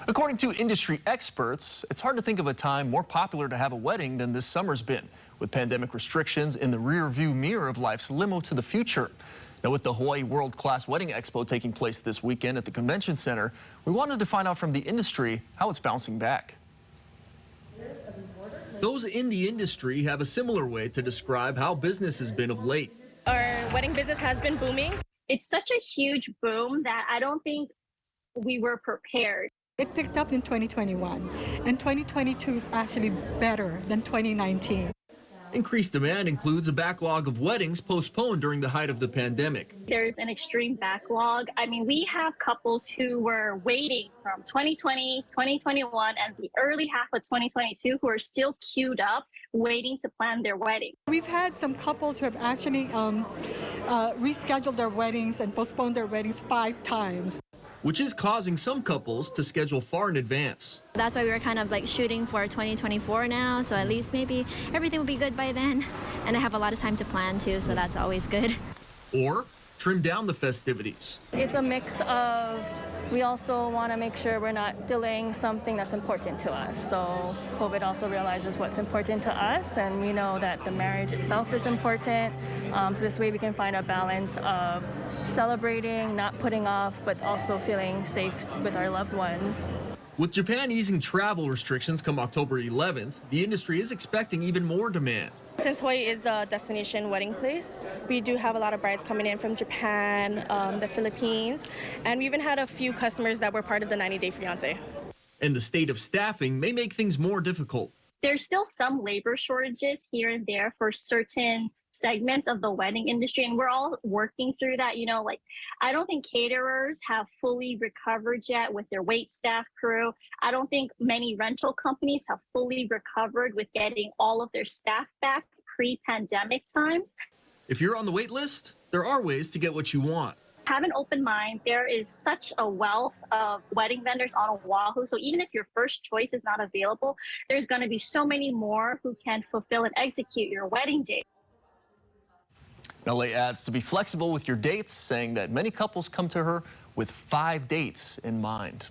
According to industry experts, it's hard to think of a time more popular to have a wedding than this summer's been, with pandemic restrictions in the rear-view mirror of life's limo to the future. Now, with the Hawaii World Class Wedding Expo taking place this weekend at the Convention Center, we wanted to find out from the industry how it's bouncing back. Those in the industry have a similar way to describe how business has been of late. Our wedding business has been booming. It's such a huge boom that I don't think we were prepared. It picked up in 2021, and 2022 is actually better than 2019. Increased demand includes a backlog of weddings postponed during the height of the pandemic. There's an extreme backlog. I mean, we have couples who were waiting from 2020, 2021, and the early half of 2022 who are still queued up waiting to plan their wedding. We've had some couples who have actually rescheduled their weddings and postponed their weddings 5 times. Which is causing some couples to schedule far in advance. That's why we were kind of like shooting for 2024 now, so at least maybe everything will be good by then. And I have a lot of time to plan too, so that's always good. Or trim down the festivities. It's a mix of, we also want to make sure we're not delaying something that's important to us. So COVID also realizes what's important to us, and we know that the marriage itself is important. So this way we can find a balance of celebrating, not putting off, but also feeling safe with our loved ones. With Japan easing travel restrictions come October 11th, the industry is expecting even more demand. Since Hawaii is a destination wedding place, we do have a lot of brides coming in from Japan, the Philippines, and we even had a few customers that were part of the 90-Day Fiancé. And the state of staffing may make things more difficult. There's still some labor shortages here and there for certain segments of the wedding industry, and we're all working through that. I don't think caterers have fully recovered yet with their wait staff crew. I don't think many rental companies have fully recovered with getting all of their staff back pre-pandemic times. If you're on the wait list, there are ways to get what you want. Have an open mind. There is such a wealth of wedding vendors on Oahu. So even if your first choice is not available, there's going to be so many more who can fulfill and execute your wedding date. LA adds to be flexible with your dates, saying that many couples come to her with 5 dates in mind.